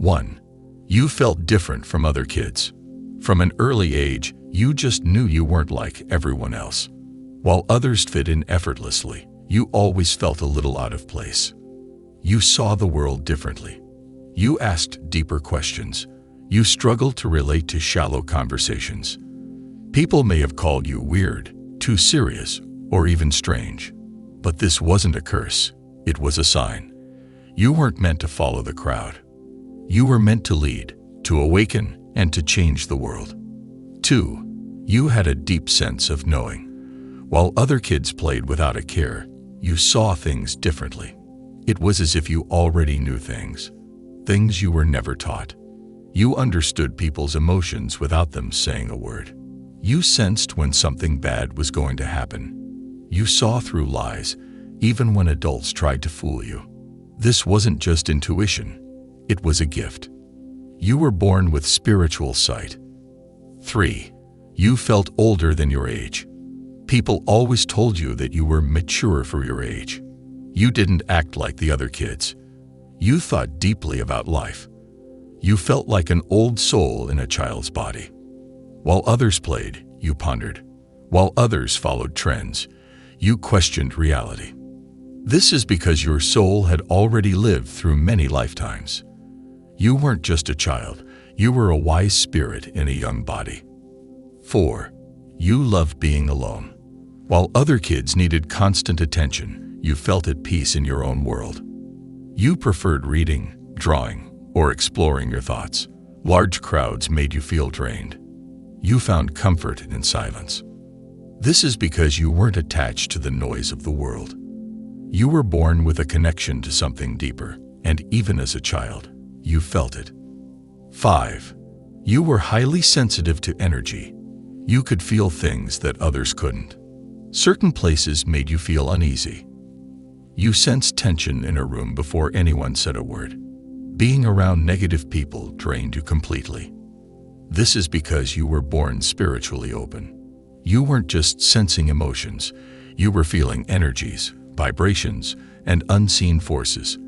1. You felt different from other kids. From an early age, you just knew you weren't like everyone else. While others fit in effortlessly, you always felt a little out of place. You saw the world differently. You asked deeper questions. You struggled to relate to shallow conversations. People may have called you weird, too serious, or even strange. But this wasn't a curse. It was a sign. You weren't meant to follow the crowd. You were meant to lead, to awaken, and to change the world. 2. You had a deep sense of knowing. While other kids played without a care, you saw things differently. It was as if you already knew things you were never taught. You understood people's emotions without them saying a word. You sensed when something bad was going to happen. You saw through lies, even when adults tried to fool you. This wasn't just intuition, it was a gift. You were born with spiritual sight. 3. You felt older than your age. People always told you that you were mature for your age. You didn't act like the other kids. You thought deeply about life. You felt like an old soul in a child's body. While others played, you pondered. While others followed trends, you questioned reality. This is because your soul had already lived through many lifetimes. You weren't just a child, you were a wise spirit in a young body. 4. You loved being alone. While other kids needed constant attention, you felt at peace in your own world. You preferred reading, drawing, or exploring your thoughts. Large crowds made you feel drained. You found comfort in silence. This is because you weren't attached to the noise of the world. You were born with a connection to something deeper, and even as a child, you felt it. 5. You were highly sensitive to energy. You could feel things that others couldn't. Certain places made you feel uneasy. You sensed tension in a room before anyone said a word. Being around negative people drained you completely. This is because you were born spiritually open. You weren't just sensing emotions, you were feeling energies, vibrations, and unseen forces.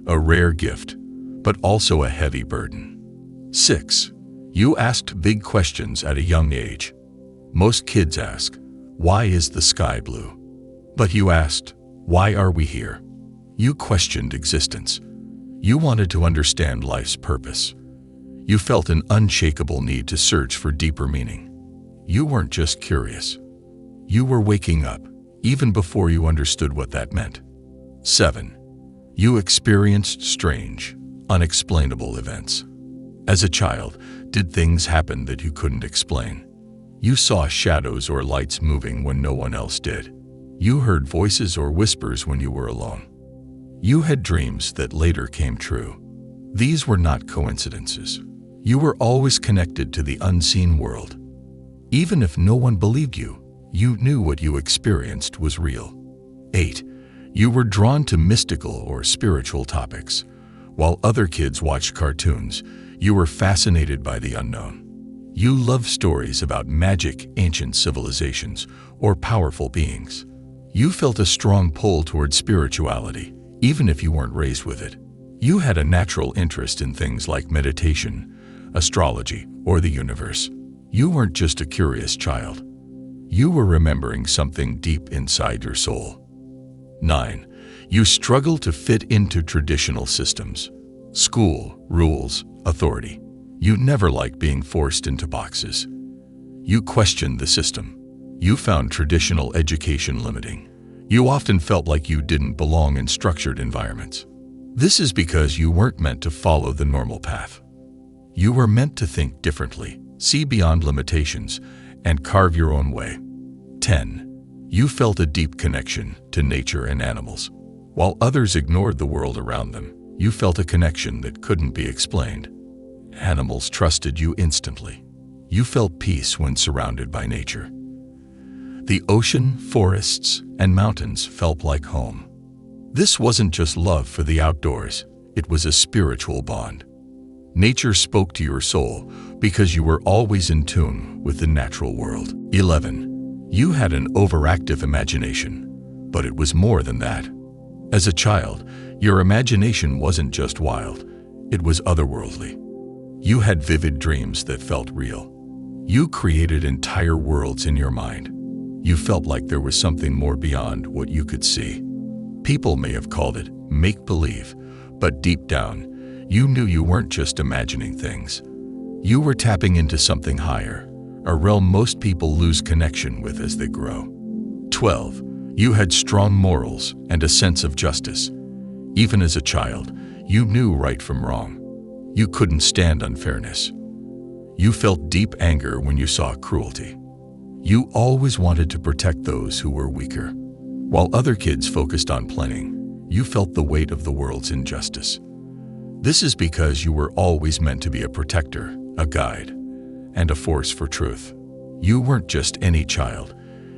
A rare gift, but also a heavy burden. 6. You asked big questions at a young age. Most kids ask, "Why is the sky blue?" But you asked, "Why are we here?" You questioned existence. You wanted to understand life's purpose. You felt an unshakable need to search for deeper meaning. You weren't just curious. You were waking up, even before you understood what that meant. 7. You experienced strange, unexplainable events. As a child, did things happen that you couldn't explain? You saw shadows or lights moving when no one else did. You heard voices or whispers when you were alone. You had dreams that later came true. These were not coincidences. You were always connected to the unseen world. Even if no one believed you, you knew what you experienced was real. 8. You were drawn to mystical or spiritual topics. While other kids watched cartoons, you were fascinated by the unknown. You loved stories about magic, ancient civilizations, or powerful beings. You felt a strong pull toward spirituality, even if you weren't raised with it. You had a natural interest in things like meditation, astrology, or the universe. You weren't just a curious child. You were remembering something deep inside your soul. 9. You struggled to fit into traditional systems. School, rules, authority. You never liked being forced into boxes. You questioned the system. You found traditional education limiting. You often felt like you didn't belong in structured environments. This is because you weren't meant to follow the normal path. You were meant to think differently, see beyond limitations, and carve your own way. 10. You felt a deep connection to nature and animals. While others ignored the world around them, you felt a connection that couldn't be explained. Animals trusted you instantly. You felt peace when surrounded by nature. The ocean, forests, and mountains felt like home. This wasn't just love for the outdoors, it was a spiritual bond. Nature spoke to your soul because you were always in tune with the natural world. 11. You had an overactive imagination, but it was more than that. As a child, your imagination wasn't just wild, It was otherworldly. You had vivid dreams that felt real. You created entire worlds in your mind. You felt like there was something more beyond what you could see. People may have called it make-believe, but deep down, you knew you weren't just imagining things. You were tapping into something higher, a realm most people lose connection with as they grow. 12. You had strong morals and a sense of justice. Even as a child, you knew right from wrong. You couldn't stand unfairness. You felt deep anger when you saw cruelty. You always wanted to protect those who were weaker. While other kids focused on playing, you felt the weight of the world's injustice. This is because you were always meant to be a protector, a guide, and a force for truth. You weren't just any child.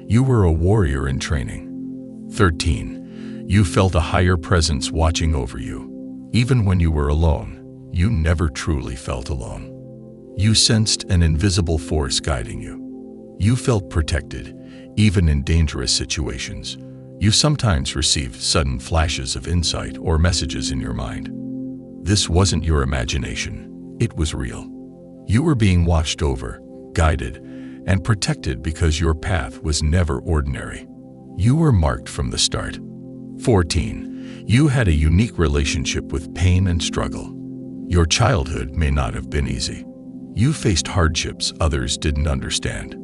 You were a warrior in training. 13. You felt a higher presence watching over you. Even when you were alone, you never truly felt alone. You sensed an invisible force guiding you. You felt protected, even in dangerous situations. You sometimes received sudden flashes of insight or messages in your mind. This wasn't your imagination. It was real. You were being watched over, guided, and protected because your path was never ordinary. You were marked from the start. 14. You had a unique relationship with pain and struggle. Your childhood may not have been easy. You faced hardships others didn't understand.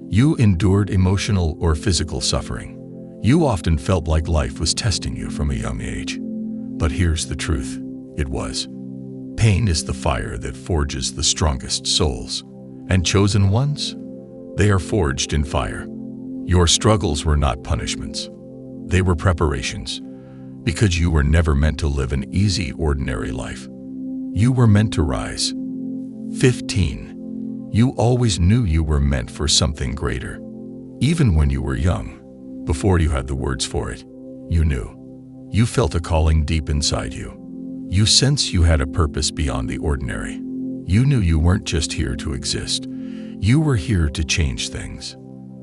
You endured emotional or physical suffering. You often felt like life was testing you from a young age. But here's the truth. It was. Pain is the fire that forges the strongest souls. And chosen ones? They are forged in fire. Your struggles were not punishments. They were preparations. Because you were never meant to live an easy, ordinary life. You were meant to rise. 15. You always knew you were meant for something greater. Even when you were young, before you had the words for it, you knew. You felt a calling deep inside you. You sensed you had a purpose beyond the ordinary. You knew you weren't just here to exist. You were here to change things.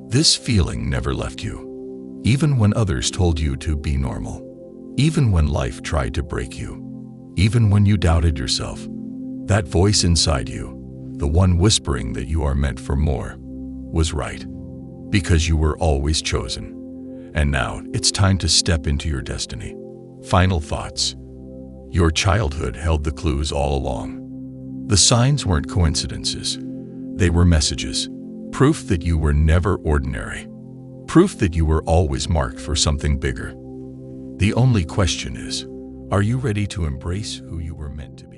This feeling never left you. Even when others told you to be normal. Even when life tried to break you. Even when you doubted yourself. That voice inside you, the one whispering that you are meant for more, was right. Because you were always chosen. And now it's time to step into your destiny. Final thoughts. Your childhood held the clues all along. The signs weren't coincidences. They were messages. Proof that you were never ordinary. Proof that you were always marked for something bigger. The only question is, are you ready to embrace who you were meant to be?